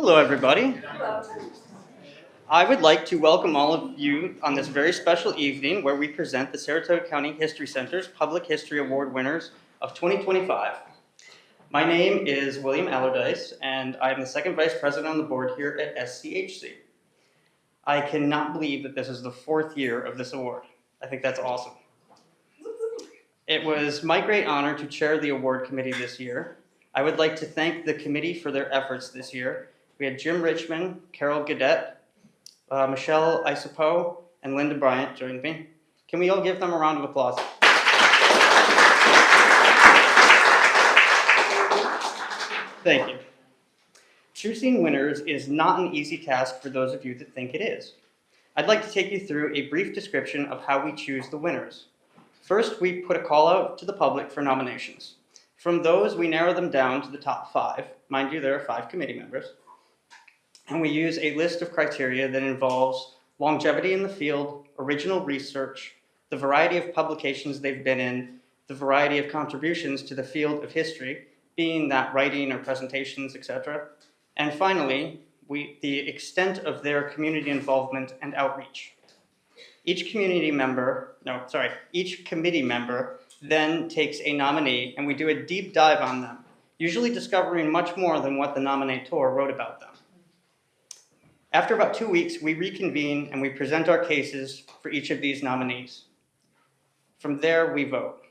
Hello, everybody. I would like to welcome all of you on this very special evening where we present the Saratoga County History Center's Public History Award winners of 2025. My name is William Allerdice, and I'm the second vice president on the board here at SCHC. I cannot believe that this is the fourth year of this award. I think that's awesome. It was my great honor to chair the award committee this year. I would like to thank the committee for their efforts this year. We had Jim Richmond, Carol Gadet, Michelle Isapo, and Linda Bryant joined me. Can we all give them a round of applause? Thank you. Choosing winners is not an easy task for those of you that think it is. I'd like to take you through a brief description of how we choose the winners. First, we put a call out to the public for nominations. From those, we narrow them down to the top 5. Mind you, there are 5 committee members. And we use a list of criteria that involves longevity in the field, original research, the variety of publications they've been in, the variety of contributions to the field of history, being that writing or presentations, etc. And finally, the extent of their community involvement and outreach. Each committee member then takes a nominee and we do a deep dive on them, usually discovering much more than what the nominator wrote about them. After about 2 weeks, we reconvene and we present our cases for each of these nominees. From there, we vote.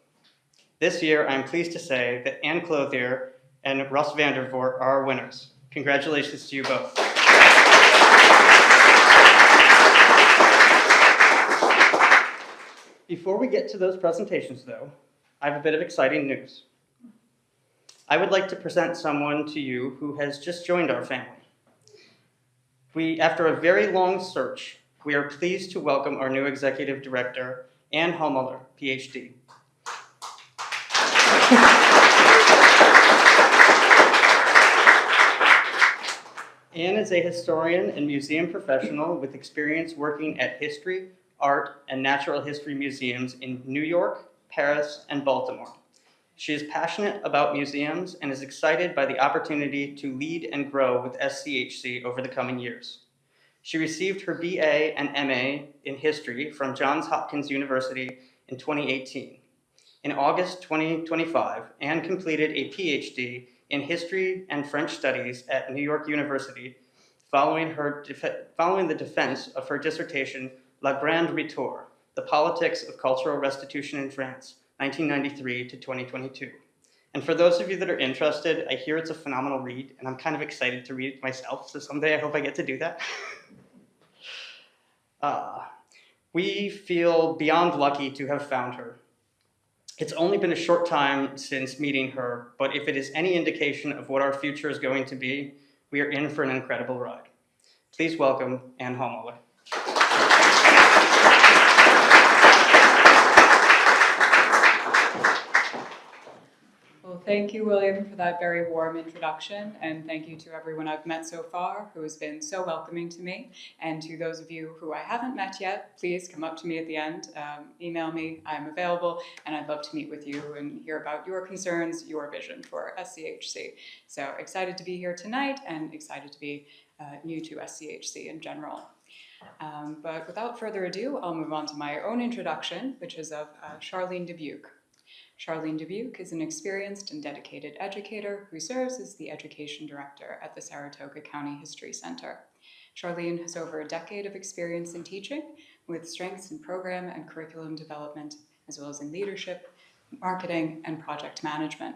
This year, I'm pleased to say that Ann Clothier and Russ Dervoort are our winners. Congratulations to you both. Before we get to those presentations, though, I have a bit of exciting news. I would like to present someone to you who has just joined our family. After a very long search, we are pleased to welcome our new executive director, Ann Hollmuller, PhD. Ann is a historian and museum professional with experience working at history, art, and natural history museums in New York, Paris, and Baltimore. She is passionate about museums and is excited by the opportunity to lead and grow with SCHC over the coming years. She received her BA and MA in history from Johns Hopkins University in 2018. In August 2025, Ann completed a PhD in history and French studies at New York University following the defense of her dissertation, La Grande Retour, The Politics of Cultural Restitution in France, 1993 to 2022. And for those of you that are interested, I hear it's a phenomenal read, and I'm kind of excited to read it myself, so someday I hope I get to do that. We feel beyond lucky to have found her. It's only been a short time since meeting her, but if it is any indication of what our future is going to be, we are in for an incredible ride. Please welcome Ann Hollmuller. Well, thank you, William, for that very warm introduction, and thank you to everyone I've met so far who has been so welcoming to me. And to those of you who I haven't met yet, please come up to me at the end, email me, I'm available, and I'd love to meet with you and hear about your concerns, your vision for SCHC. So excited to be here tonight and excited to be new to SCHC in general. But without further ado, I'll move on to my own introduction, which is of Charlene DuBuque. Charlene DuBuque is an experienced and dedicated educator who serves as the education director at the Saratoga County History Center. Charlene has over a decade of experience in teaching, with strengths in program and curriculum development, as well as in leadership, marketing, and project management.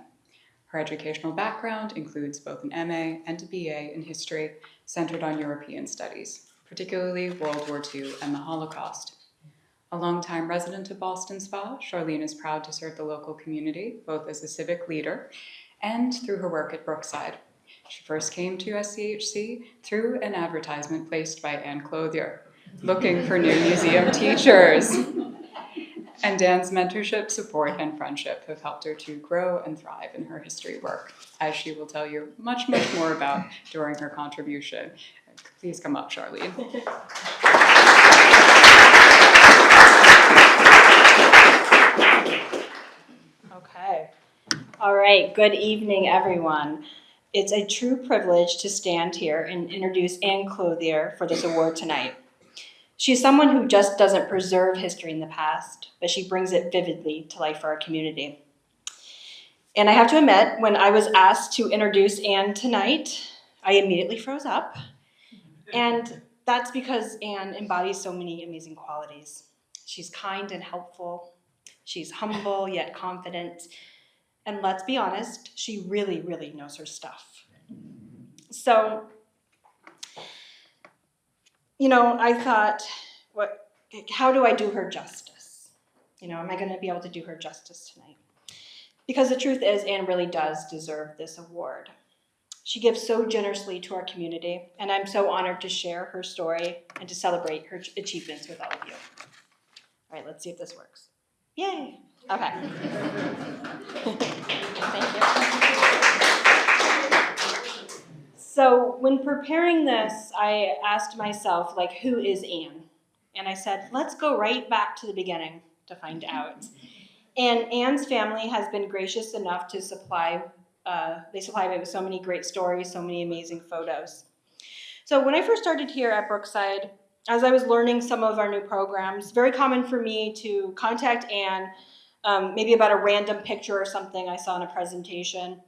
Her educational background includes both an MA and a BA in history centered on European studies, particularly World War II and the Holocaust. A longtime resident of Ballston Spa, Charlene is proud to serve the local community, both as a civic leader and through her work at Brookside. She first came to SCHC through an advertisement placed by Ann Clothier, looking for new museum teachers. And Ann's mentorship, support, and friendship have helped her to grow and thrive in her history work, as she will tell you much, much more about during her contribution. Please come up, Charlene. Okay. All right. Good evening, everyone. It's a true privilege to stand here and introduce Ann Clothier for this award tonight. She's someone who just doesn't preserve history in the past, but she brings it vividly to life for our community. And I have to admit, when I was asked to introduce Ann tonight, I immediately froze up. And that's because Ann embodies so many amazing qualities. She's kind and helpful. She's humble yet confident. And let's be honest, she really, really knows her stuff. So, I thought, how do I do her justice? Am I going to be able to do her justice tonight? Because the truth is, Ann really does deserve this award. She gives so generously to our community, and I'm so honored to share her story and to celebrate her achievements with all of you. All right, let's see if this works. Yay! Okay. Thank you. So when preparing this, I asked myself, who is Ann? And I said, let's go right back to the beginning to find out. And Ann's family has been gracious enough to supply me with so many great stories, so many amazing photos. So when I first started here at Brookside, as I was learning some of our new programs, very common for me to contact Ann, maybe about a random picture or something I saw in a presentation.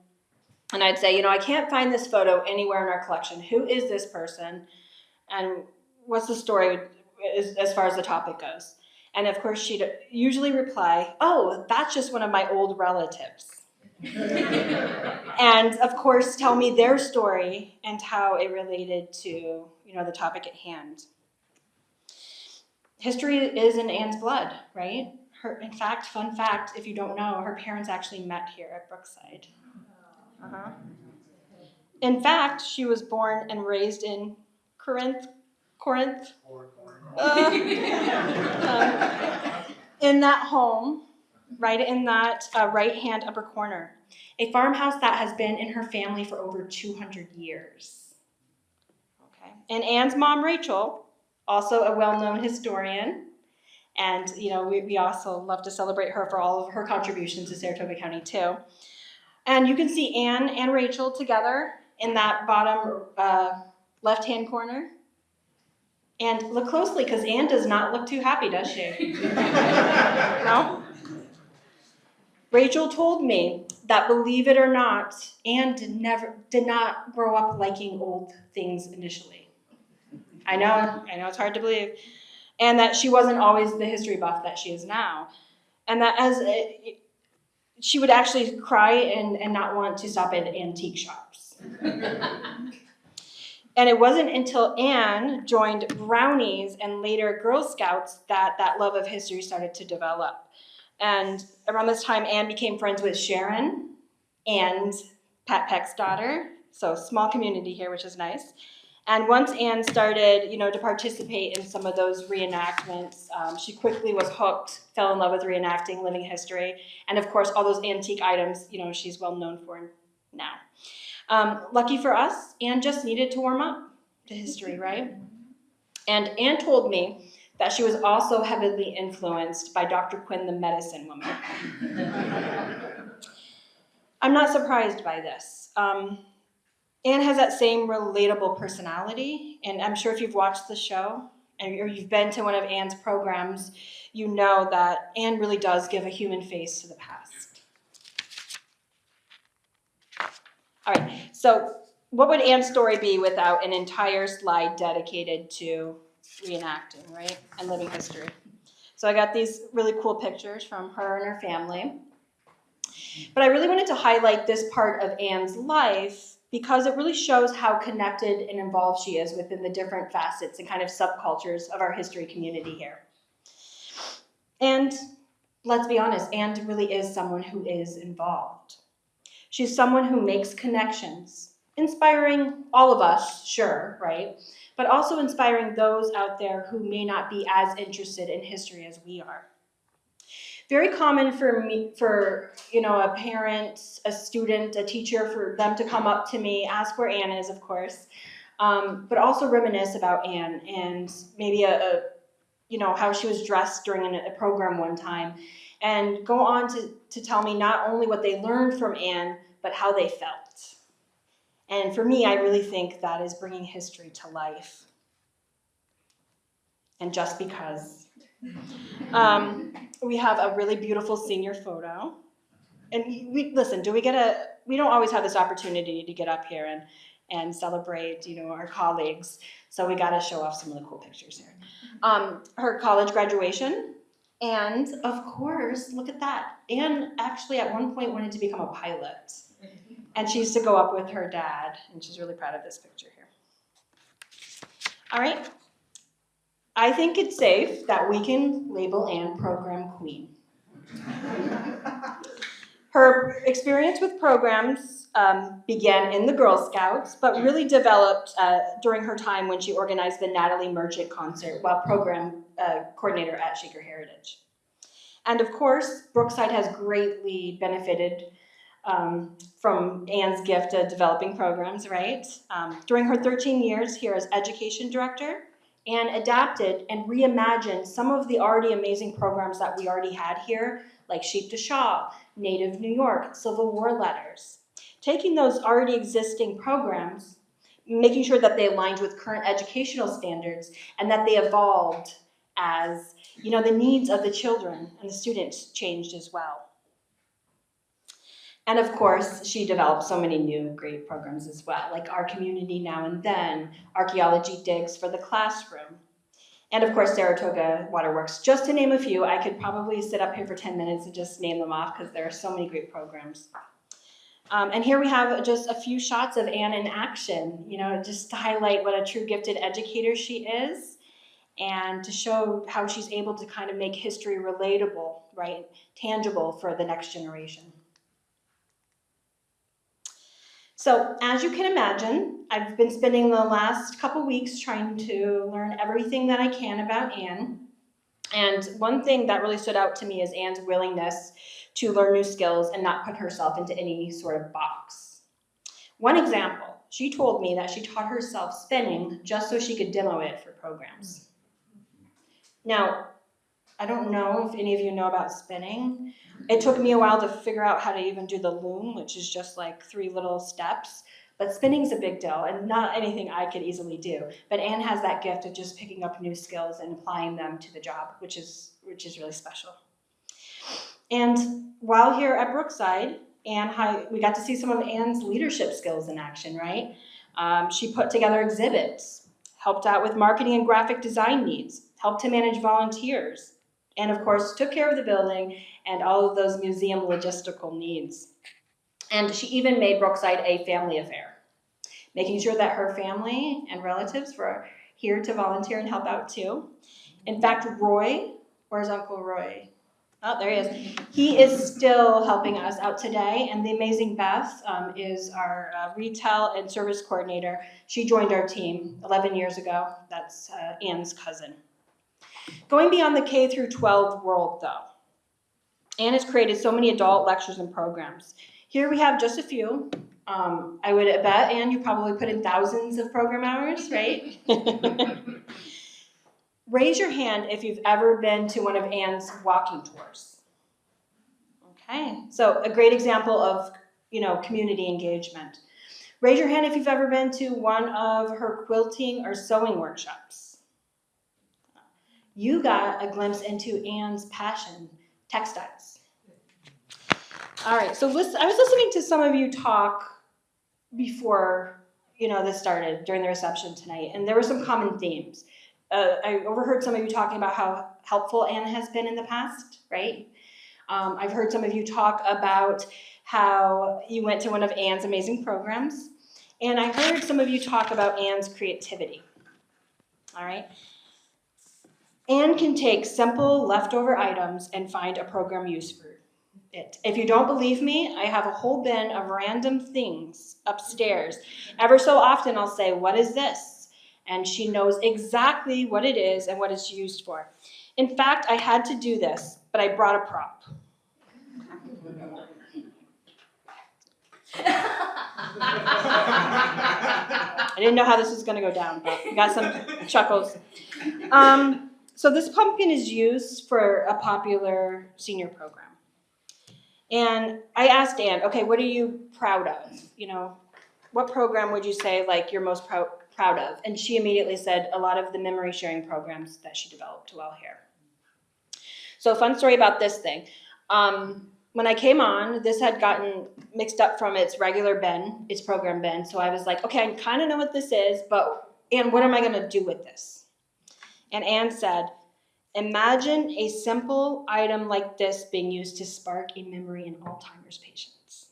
And I'd say, I can't find this photo anywhere in our collection. Who is this person? And what's the story as far as the topic goes? And of course, she'd usually reply, oh, that's just one of my old relatives. And of course, tell me their story and how it related to, the topic at hand. History is in Ann's blood, right? In fact, fun fact, if you don't know, her parents actually met here at Brookside. Uh-huh. In fact, she was born and raised in Corinth. In that home, right in that right-hand upper corner, a farmhouse that has been in her family for over 200 years. Okay. And Ann's mom, Rachel, also a well-known historian, and we also love to celebrate her for all of her contributions to Saratoga County too. And you can see Ann and Rachel together in that bottom left-hand corner. And look closely, because Ann does not look too happy, does she? No? Rachel told me that, believe it or not, Ann did not grow up liking old things initially. I know it's hard to believe. And that she wasn't always the history buff that she is now. And that she would actually cry and not want to stop at antique shops. And it wasn't until Ann joined Brownies and later Girl Scouts that love of history started to develop. And around this time, Ann became friends with Sharon and Pat Peck's daughter. So small community here, which is nice. And once Ann started, to participate in some of those reenactments, she quickly was hooked, fell in love with reenacting, living history, and of course, all those antique items, she's well known for now. Lucky for us, Ann just needed to warm up to history, right? And Ann told me that she was also heavily influenced by Dr. Quinn, the medicine woman. I'm not surprised by this. Ann has that same relatable personality, and I'm sure if you've watched the show or you've been to one of Ann's programs, you know that Ann really does give a human face to the past. All right, so what would Ann's story be without an entire slide dedicated to reenacting, right, and living history? So I got these really cool pictures from her and her family. But I really wanted to highlight this part of Ann's life because it really shows how connected and involved she is within the different facets and kind of subcultures of our history community here. And let's be honest, Ann really is someone who is involved. She's someone who makes connections, inspiring all of us, sure, right? But also inspiring those out there who may not be as interested in history as we are. Very common for a parent, a student, a teacher, for them to come up to me, ask where Ann is, of course, but also reminisce about Ann and maybe how she was dressed during a program one time, and go on to tell me not only what they learned from Ann, but how they felt. And for me, I really think that is bringing history to life. And just because. We have a really beautiful senior photo. And listen, we don't always have this opportunity to get up here and celebrate, our colleagues. So we got to show off some of the cool pictures here. Her college graduation. And of course, look at that. Anne actually at one point wanted to become a pilot. And she used to go up with her dad, and she's really proud of this picture here. All right. I think it's safe that we can label Anne Program Queen. Her experience with programs began in the Girl Scouts, but really developed during her time when she organized the Natalie Merchant concert while program coordinator at Shaker Heritage. And of course, Brookside has greatly benefited from Anne's gift of developing programs, right? During her 13 years here as education director, Anne adapted and reimagined some of the already amazing programs that we already had here, like Sheep to Shaw, Native New York, Civil War Letters. Taking those already existing programs, making sure that they aligned with current educational standards and that they evolved as, the needs of the children and the students changed as well. And of course, she developed so many new great programs as well, like Our Community Now and Then, Archaeology Digs for the Classroom, and of course, Saratoga Waterworks. Just to name a few, I could probably sit up here for 10 minutes and just name them off because there are so many great programs. And here we have just a few shots of Anne in action, just to highlight what a true gifted educator she is and to show how she's able to kind of make history relatable, right, tangible for the next generation. So as you can imagine, I've been spending the last couple weeks trying to learn everything that I can about Anne. And one thing that really stood out to me is Anne's willingness to learn new skills and not put herself into any sort of box. One example, she told me that she taught herself spinning just so she could demo it for programs. Now, I don't know if any of you know about spinning. It took me a while to figure out how to even do the loom, which is just like 3 little steps. But spinning's a big deal and not anything I could easily do. But Anne has that gift of just picking up new skills and applying them to the job, which is really special. And while here at Brookside, we got to see some of Anne's leadership skills in action, right? She put together exhibits, helped out with marketing and graphic design needs, helped to manage volunteers, and of course took care of the building and all of those museum logistical needs. And she even made Brookside a family affair, making sure that her family and relatives were here to volunteer and help out too. In fact, Roy, where's Uncle Roy? Oh, there he is. He is still helping us out today. And the amazing Beth is our retail and service coordinator. She joined our team 11 years ago. That's Anne's cousin. Going beyond the K through 12 world, though, Anne has created so many adult lectures and programs. Here we have just a few. I would bet, Anne, you probably put in thousands of program hours, right? Raise your hand if you've ever been to one of Anne's walking tours. Okay, so a great example of, community engagement. Raise your hand if you've ever been to one of her quilting or sewing workshops. You got a glimpse into Anne's passion, textiles. All right, so I was listening to some of you talk before, this started during the reception tonight, and there were some common themes. I overheard some of you talking about how helpful Anne has been in the past, right? I've heard some of you talk about how you went to one of Anne's amazing programs, and I heard some of you talk about Anne's creativity, all right? Anne can take simple leftover items and find a program use for it. If you don't believe me, I have a whole bin of random things upstairs. Ever so often I'll say, "What is this?" And she knows exactly what it is and what it's used for. In fact, I had to do this, but I brought a prop. I didn't know how this was going to go down, but we got some chuckles. So this pumpkin is used for a popular senior program. And I asked Anne, okay, what are you proud of? what program would you say like you're most proud of? And she immediately said a lot of the memory sharing programs that she developed while here. So fun story about this thing. When I came on, this had gotten mixed up from its regular bin, its program bin. So I was like, okay, I kind of know what this is, but Anne, what am I going to do with this? And Anne said, imagine a simple item like this being used to spark a memory in Alzheimer's patients.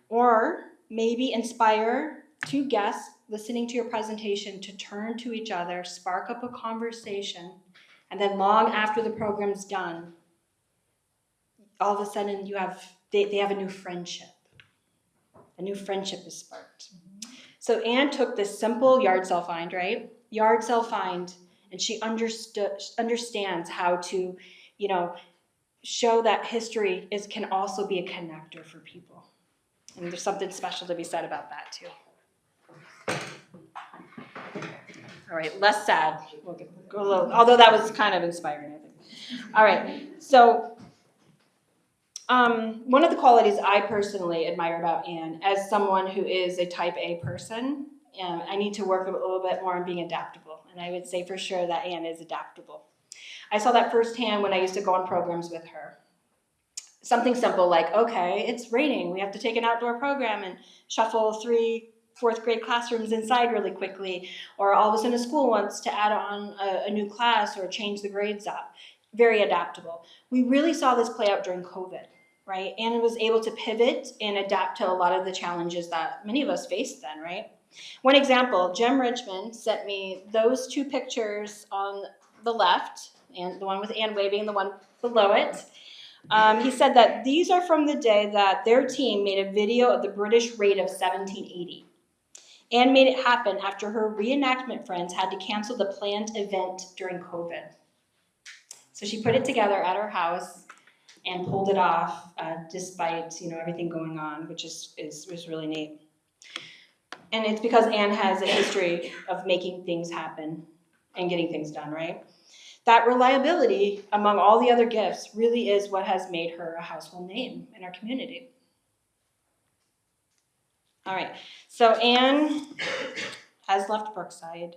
Or maybe inspire two guests listening to your presentation to turn to each other, spark up a conversation, and then long after the program's done, all of a sudden they have a new friendship. A new friendship is sparked. So Anne took this simple yard sale find, right? Yard sale find, and she understands how to, show that history can also be a connector for people. And there's something special to be said about that too. All right, less sad. We'll go a little, although that was kind of inspiring, I think. All right, so one of the qualities I personally admire about Anne, as someone who is a type A person, I need to work a little bit more on being adaptable. And I would say for sure that Anne is adaptable. I saw that firsthand when I used to go on programs with her. Something simple like, okay, it's raining. We have to take an outdoor program and shuffle 3 fourth grade classrooms inside really quickly. Or all of a sudden a school wants to add on a new class or change the grades up. Very adaptable. We really saw this play out during COVID, right? Anne was able to pivot and adapt to a lot of the challenges that many of us faced then, right? One example, Jim Richmond sent me those 2 pictures on the left, and the one with Anne waving and the one below it. He said that these are from the day that their team made a video of the British raid of 1780. Anne made it happen after her reenactment friends had to cancel the planned event during COVID. So she put it together at her house and pulled it off despite everything going on, which was really neat. And it's because Anne has a history of making things happen and getting things done, right? That reliability among all the other gifts really is what has made her a household name in our community. All right, so Anne has left Brookside,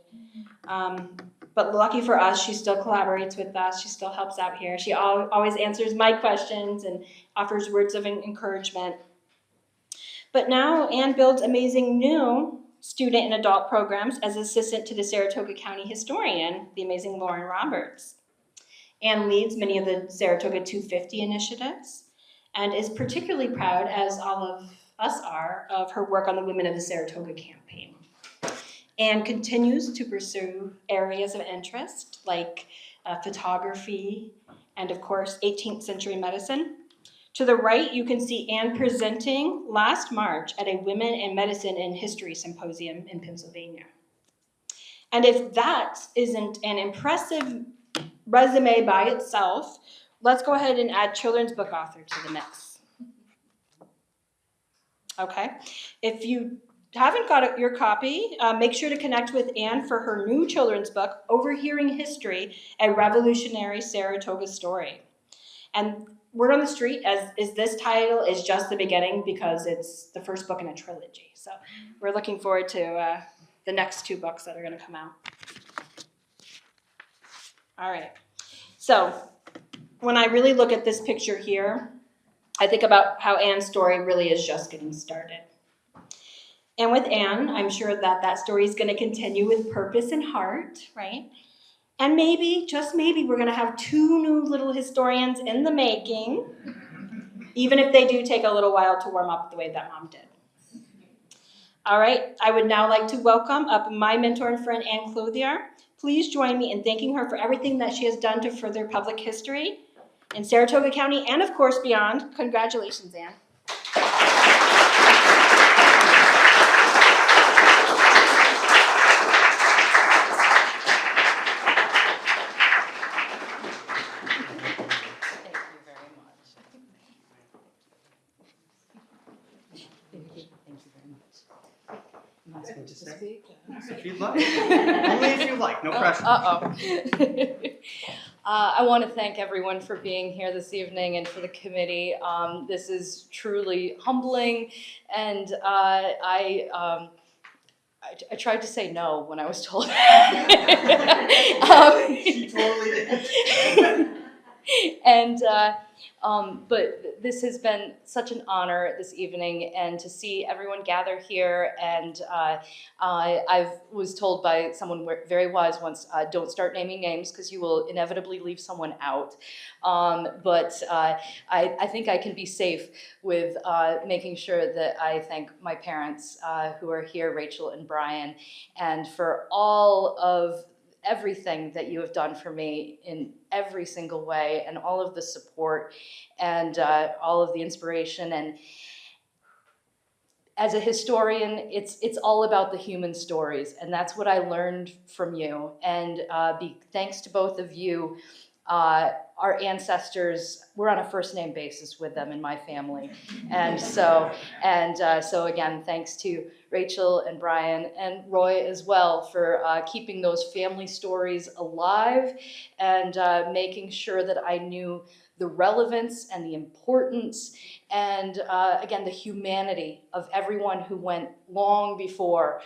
but lucky for us, she still collaborates with us. She still helps out here. She always answers my questions and offers words of encouragement. But now Anne builds amazing new student and adult programs as assistant to the Saratoga County historian, the amazing Lauren Roberts. Anne leads many of the Saratoga 250 initiatives and is particularly proud, as all of us are, of her work on the Women of the Saratoga campaign. Anne continues to pursue areas of interest like photography and, of course, 18th century medicine. To the right, you can see Anne presenting last March at a Women in Medicine and History Symposium in Pennsylvania. And if that isn't an impressive resume by itself, let's go ahead and add children's book author to the mix. Okay, if you haven't got your copy, make sure to connect with Anne for her new children's book, Overhearing History, A Revolutionary Saratoga Story. And word on the street is this title is just the beginning because it's the first book in a trilogy. So we're looking forward to the next 2 books that are going to come out. All right. So when I really look at this picture here, I think about how Anne's story really is just getting started. And with Anne, I'm sure that story is going to continue with purpose and heart, right? And maybe, just maybe, we're going to have 2 new little historians in the making, even if they do take a little while to warm up the way that Mom did. All right, I would now like to welcome up my mentor and friend, Anne Clothier. Please join me in thanking her for everything that she has done to further public history in Saratoga County and, of course, beyond. Congratulations, Anne. If you'd like. Only if you like, no pressure. I want to thank everyone for being here this evening and for the committee. This is truly humbling, and I tried to say no when I was told. She totally did. And but this has been such an honor this evening, and to see everyone gather here. And I was told by someone very wise once, don't start naming names because you will inevitably leave someone out. But I think I can be safe with making sure that I thank my parents who are here, Rachel and Brian, and for all of everything that you have done for me in every single way, and all of the support and all of the inspiration. And as a historian, it's all about the human stories, and that's what I learned from you. And thanks to both of you, our ancestors, we're on a first name basis with them in my family. And so again, thanks to Rachel and Brian and Roy as well for keeping those family stories alive and making sure that I knew the relevance and the importance and again, the humanity of everyone who went long before.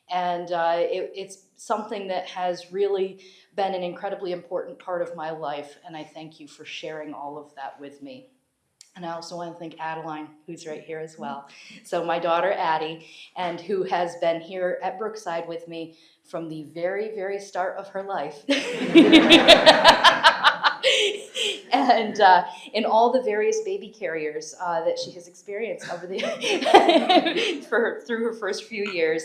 And it's something that has really been an incredibly important part of my life, and I thank you for sharing all of that with me. And I also want to thank Adeline, who's right here as well. So my daughter Addie, and who has been here at Brookside with me from the very, very start of her life. And in all the various baby carriers that she has experienced over the through her first few years.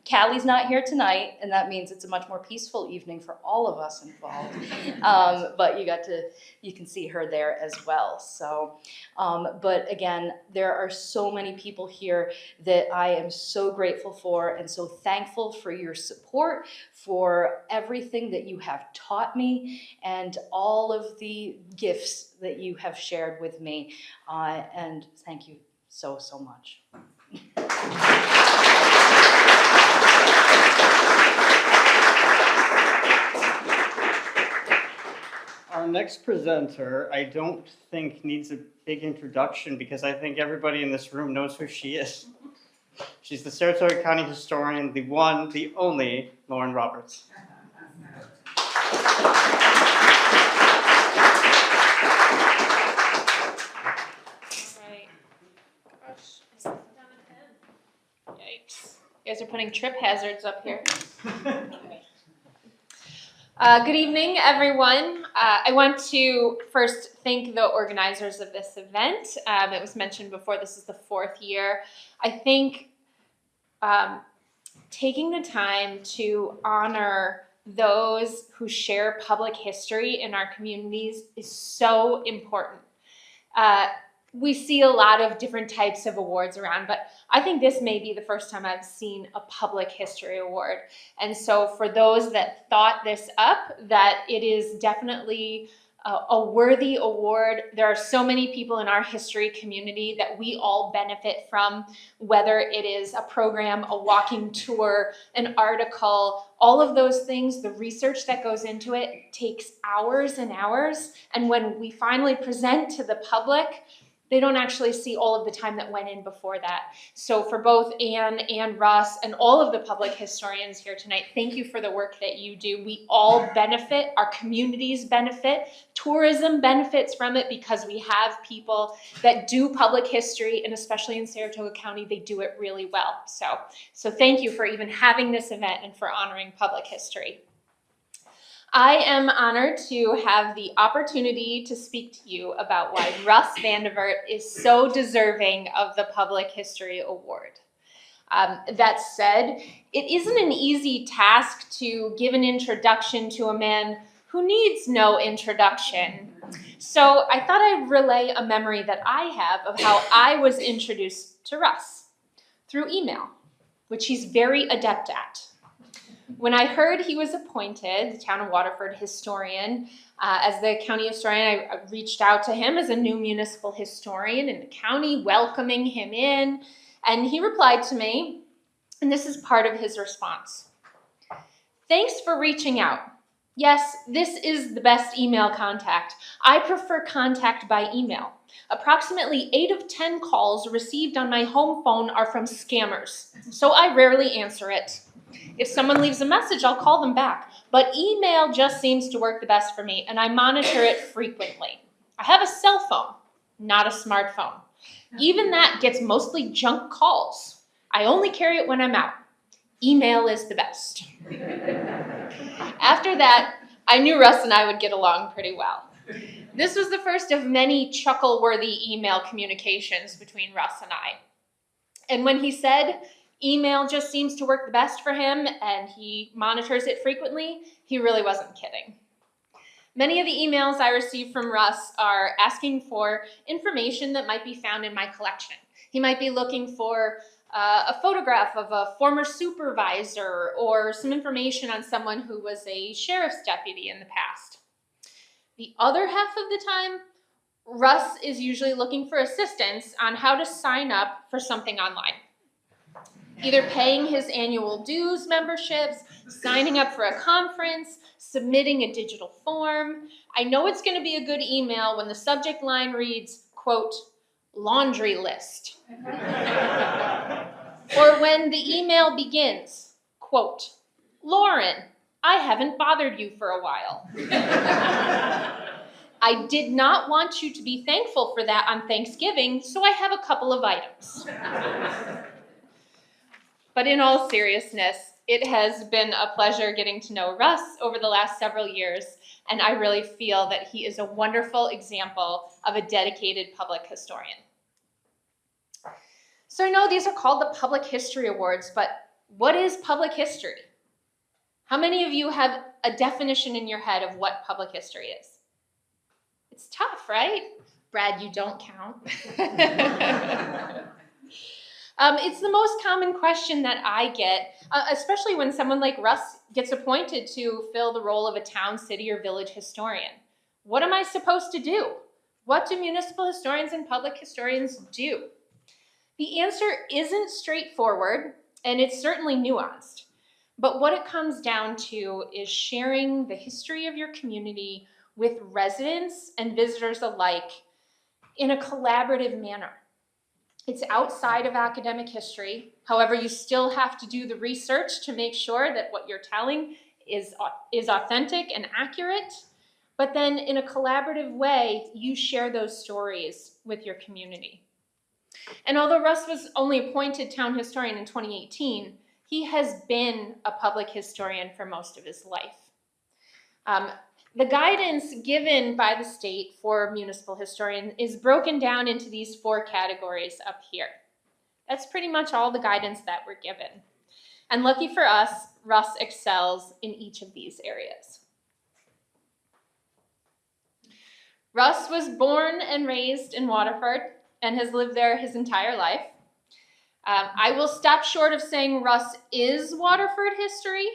Callie's not here tonight, and that means it's a much more peaceful evening for all of us involved. But you can see her there as well. So, but again, there are so many people here that I am so grateful for, and so thankful for your support, for everything that you have taught me, and all of the gifts that you have shared with me. And thank you so, so much. Our next presenter, I don't think needs a big introduction because I think everybody in this room knows who she is. She's the Saratoga County historian, the one, the only Lauren Roberts. Yikes. You guys are putting trip hazards up here. Good evening, everyone. I want to first thank the organizers of this event. It was mentioned before, this is the 4th year. I think taking the time to honor those who share public history in our communities is so important. We see a lot of different types of awards around, but I think this may be the first time I've seen a public history award. And so for those that thought this up, that it is definitely a worthy award. There are so many people in our history community that we all benefit from, whether it is a program, a walking tour, an article, all of those things, the research that goes into it takes hours and hours. And when we finally present to the public, they don't actually see all of the time that went in before that. So for both Anne and Russ and all of the public historians here tonight, thank you for the work that you do. We all benefit, our communities benefit, tourism benefits from it because we have people that do public history, and especially in Saratoga County, they do it really well. So thank you for even having this event and for honoring public history. I am honored to have the opportunity to speak to you about why Russ Vandervoort is so deserving of the Public History Award. That said, it isn't an easy task to give an introduction to a man who needs no introduction. So I thought I'd relay a memory that I have of how I was introduced to Russ through email, which he's very adept at. When I heard he was appointed the Town of Waterford historian, as the county historian, I reached out to him as a new municipal historian in the county, welcoming him in, and he replied to me, and this is part of his response. "Thanks for reaching out. Yes, this is the best email contact. I prefer contact by email. Approximately 8 of 10 calls received on my home phone are from scammers, so I rarely answer it. If someone leaves a message, I'll call them back. But email just seems to work the best for me, and I monitor it frequently. I have a cell phone, not a smartphone. Even that gets mostly junk calls. I only carry it when I'm out. Email is the best. After that, I knew Russ and I would get along pretty well. This was the first of many chuckle-worthy email communications between Russ and I. And when he said email just seems to work the best for him and he monitors it frequently, he really wasn't kidding. Many of the emails I receive from Russ are asking for information that might be found in my collection. He might be looking for a photograph of a former supervisor or some information on someone who was a sheriff's deputy in the past. The other half of the time, Russ is usually looking for assistance on how to sign up for something online. Either paying his annual dues memberships, signing up for a conference, submitting a digital form. I know it's going to be a good email when the subject line reads, quote, laundry list. Or when the email begins, quote, Lauren, I haven't bothered you for a while. I did not want you to be thankful for that on Thanksgiving, so I have a couple of items. But in all seriousness, it has been a pleasure getting to know Russ over the last several years, and I really feel that he is a wonderful example of a dedicated public historian. So I know these are called the Public History Awards, but what is public history? How many of you have a definition in your head of what public history is? It's tough, right? Brad, you don't count. It's the most common question that I get, especially when someone like Russ gets appointed to fill the role of a town, city, or village historian. What am I supposed to do? What do municipal historians and public historians do? The answer isn't straightforward, and it's certainly nuanced. But what it comes down to is sharing the history of your community with residents and visitors alike in a collaborative manner. It's outside of academic history. However, you still have to do the research to make sure that what you're telling is authentic and accurate. But then in a collaborative way, you share those stories with your community. And although Russ was only appointed town historian in 2018, he has been a public historian for most of his life. The guidance given by the state for municipal historians is broken down into these 4 categories up here. That's pretty much all the guidance that we're given. And lucky for us, Russ excels in each of these areas. Russ was born and raised in Waterford and has lived there his entire life. I will stop short of saying Russ is Waterford history,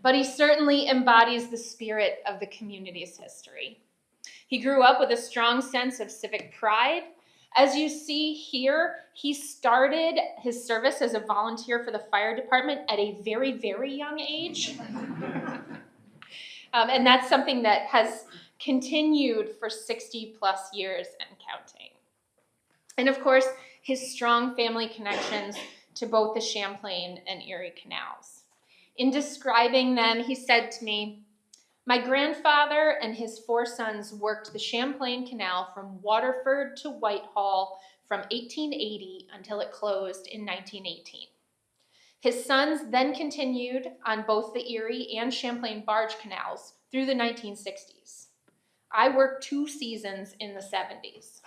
but he certainly embodies the spirit of the community's history. He grew up with a strong sense of civic pride. As you see here, he started his service as a volunteer for the fire department at a very, very young age. And that's something that has continued for 60 plus years and counting. And of course, his strong family connections to both the Champlain and Erie canals. In describing them, he said to me, my grandfather and his 4 sons worked the Champlain Canal from Waterford to Whitehall from 1880 until it closed in 1918. His sons then continued on both the Erie and Champlain barge canals through the 1960s. I worked 2 seasons in the 70s.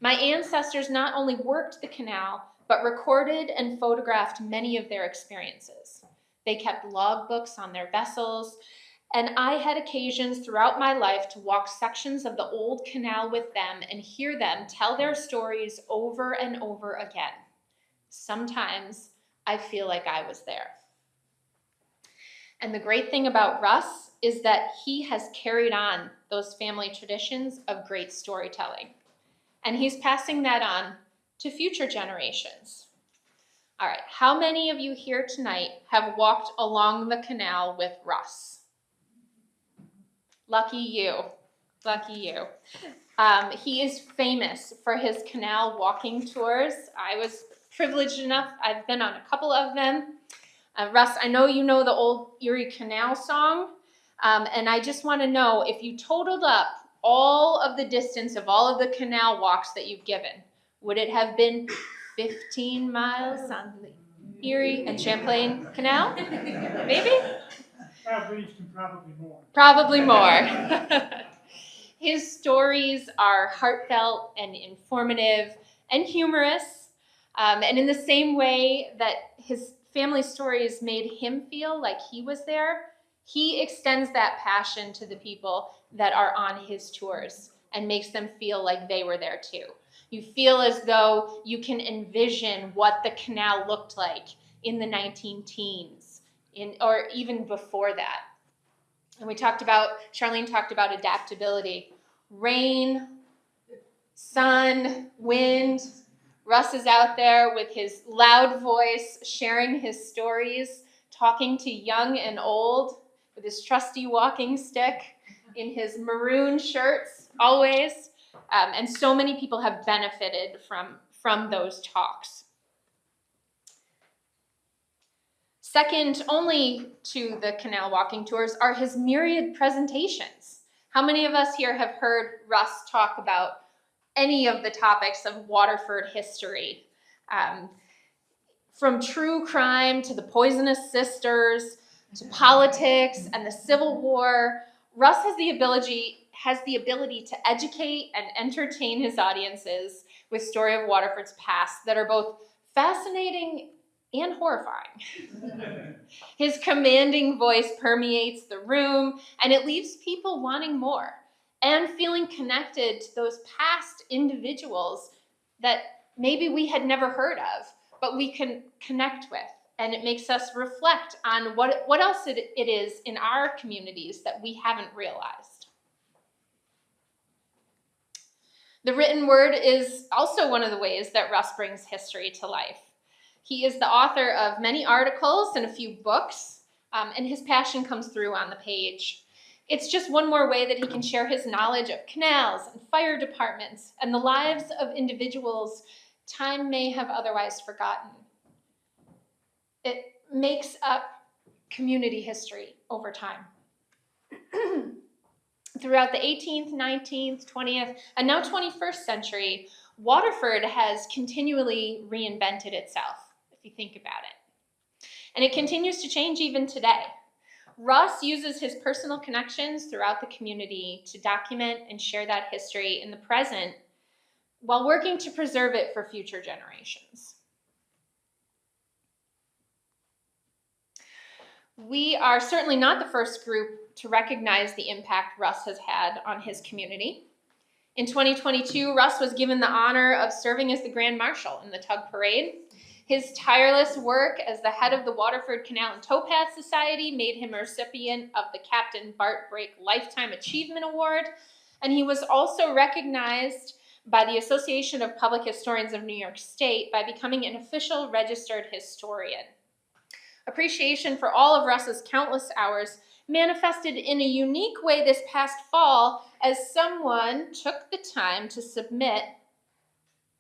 My ancestors not only worked the canal, but recorded and photographed many of their experiences. They kept logbooks on their vessels, and I had occasions throughout my life to walk sections of the old canal with them and hear them tell their stories over and over again. Sometimes I feel like I was there. And the great thing about Russ is that he has carried on those family traditions of great storytelling. And he's passing that on to future generations. All right, how many of you here tonight have walked along the canal with Russ? Lucky you. Lucky you. He is famous for his canal walking tours. I was privileged enough, I've been on a couple of them. Russ, I know you know the old Erie Canal song, and I just want to know if you totaled up all of the distance of all of the canal walks that you've given, would it have been 15 miles on the Erie and Champlain Canal? Maybe? At least, and probably more. Probably more. His stories are heartfelt and informative and humorous. And in the same way that his family stories made him feel like he was there, he extends that passion to the people that are on his tours and makes them feel like they were there too. You feel as though you can envision what the canal looked like in the 19-teens, or even before that. And Charlene talked about adaptability. Rain, sun, wind. Russ is out there with his loud voice, sharing his stories, talking to young and old, with his trusty walking stick, in his maroon shirts, always. And so many people have benefited from those talks. Second only to the canal walking tours are his myriad presentations. How many of us here have heard Russ talk about any of the topics of Waterford history? From true crime to the Poisonous Sisters to politics and the Civil War, Russ has the ability to educate and entertain his audiences with story of Waterford's past that are both fascinating and horrifying. His commanding voice permeates the room, and it leaves people wanting more and feeling connected to those past individuals that maybe we had never heard of, but we can connect with. And it makes us reflect on what else it is in our communities that we haven't realized. The written word is also one of the ways that Russ brings history to life. He is the author of many articles and a few books, and his passion comes through on the page. It's just one more way that he can share his knowledge of canals and fire departments and the lives of individuals time may have otherwise forgotten. It makes up community history over time. Throughout the 18th, 19th, 20th, and now 21st century, Waterford has continually reinvented itself, if you think about it. And it continues to change even today. Russ uses his personal connections throughout the community to document and share that history in the present while working to preserve it for future generations. We are certainly not the first group to recognize the impact Russ has had on his community. In 2022, Russ was given the honor of serving as the Grand Marshal in the Tug Parade. His tireless work as the head of the Waterford Canal and Towpath Society made him a recipient of the Captain Bart Brake Lifetime Achievement Award, and he was also recognized by the Association of Public Historians of New York State by becoming an official registered historian. Appreciation for all of Russ's countless hours manifested in a unique way this past fall as someone took the time to submit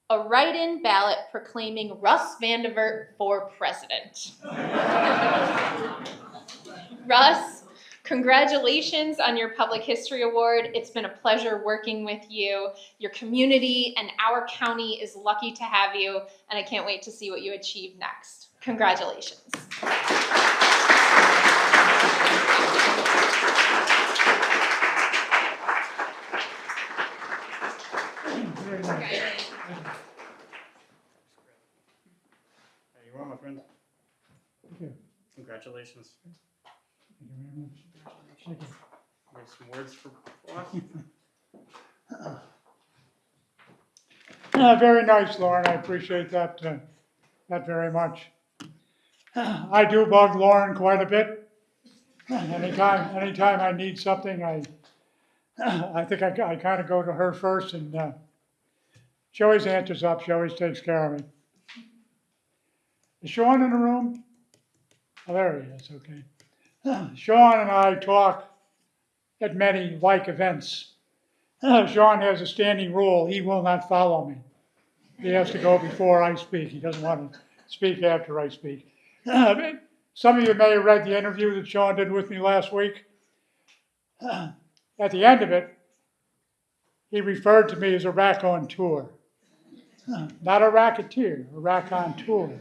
a write-in ballot proclaiming Russ Vandervoort for president. Russ, congratulations on your Public History Award. It's been a pleasure working with you. Your community and our county is lucky to have you, and I can't wait to see what you achieve next. Congratulations. Very nice. There you are, my friend. Thank you. Congratulations. Thank you very much. Thank you. You have some words for us? Very nice, Lauren. I appreciate that very much. I do bug Lauren quite a bit. Anytime I need something, I think I kind of go to her first, and she always answers up. She always takes care of me. Is Sean in the room? Oh, there he is. Okay. Sean and I talk at many like events. Sean has a standing rule, he will not follow me. He has to go before I speak. He doesn't want to speak after I speak. Some of you may have read the interview that Sean did with me last week. At the end of it, he referred to me as a raconteur. Not a racketeer, a raconteur.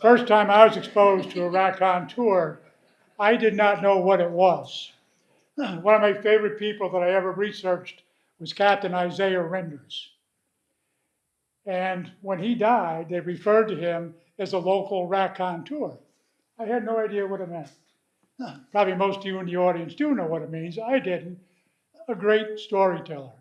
First time I was exposed to a raconteur, I did not know what it was. One of my favorite people that I ever researched was Captain Isaiah Renders. And when he died, they referred to him as a local raconteur. I had no idea what it meant. Probably most of you in the audience do know what it means. I didn't. A great storyteller.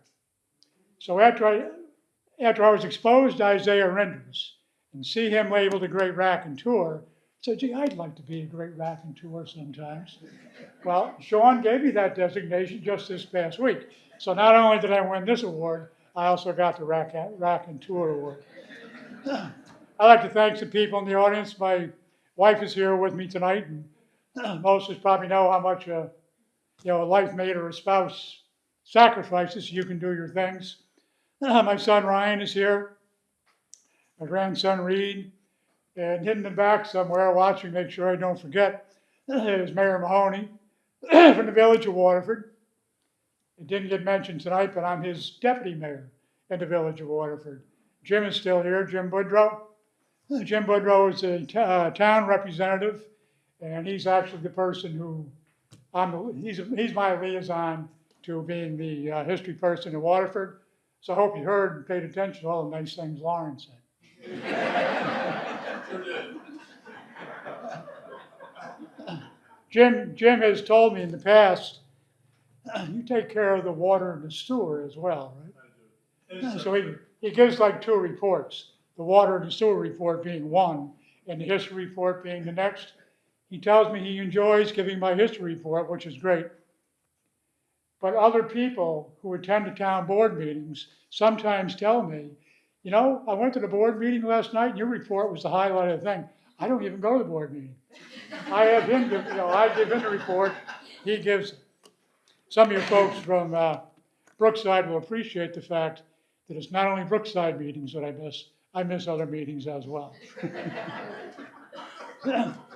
So after I was exposed to Isaiah Renders and see him labeled a great raconteur, I said, gee, I'd like to be a great raconteur sometimes. Well, Sean gave me that designation just this past week. So not only did I win this award, I also got the raconteur award. I'd like to thank some people in the audience. My wife is here with me tonight, and most of us probably know how much a life mate or a spouse sacrifices so you can do your things. My son Ryan is here, my grandson Reed, and hidden in the back somewhere watching, make sure I don't forget, is Mayor Mahoney from the village of Waterford. It didn't get mentioned tonight, but I'm his deputy mayor in the village of Waterford. Jim is still here, Jim Boudreau. Jim Boudreau is a town representative, and he's actually the person who, he's my liaison to being the history person in Waterford. So I hope you heard and paid attention to all the nice things Lauren said. Jim has told me in the past, you take care of the water and the sewer as well, right? So he gives like 2 reports, the water and the sewer report being one, and the history report being the next. He tells me he enjoys giving my history report, which is great. But other people who attend the town board meetings sometimes tell me, you know, I went to the board meeting last night and your report was the highlighted thing. I don't even go to the board meeting. I have him give, I give him the report, he gives it. Some of you folks from Brookside will appreciate the fact that it's not only Brookside meetings that I miss other meetings as well.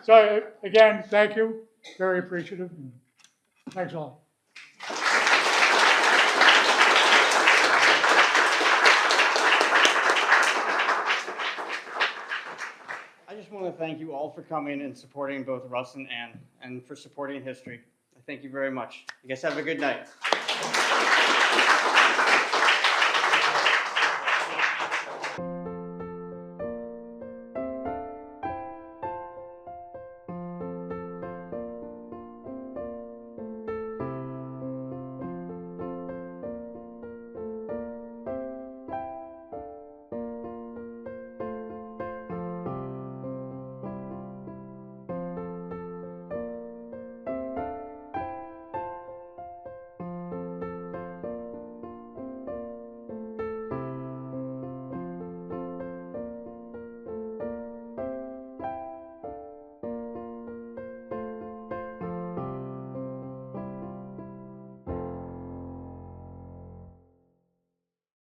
So again, thank you, very appreciative. Thanks a lot. I just want to thank you all for coming and supporting both Russ and Ann, and for supporting history. I thank you very much. You guys have a good night.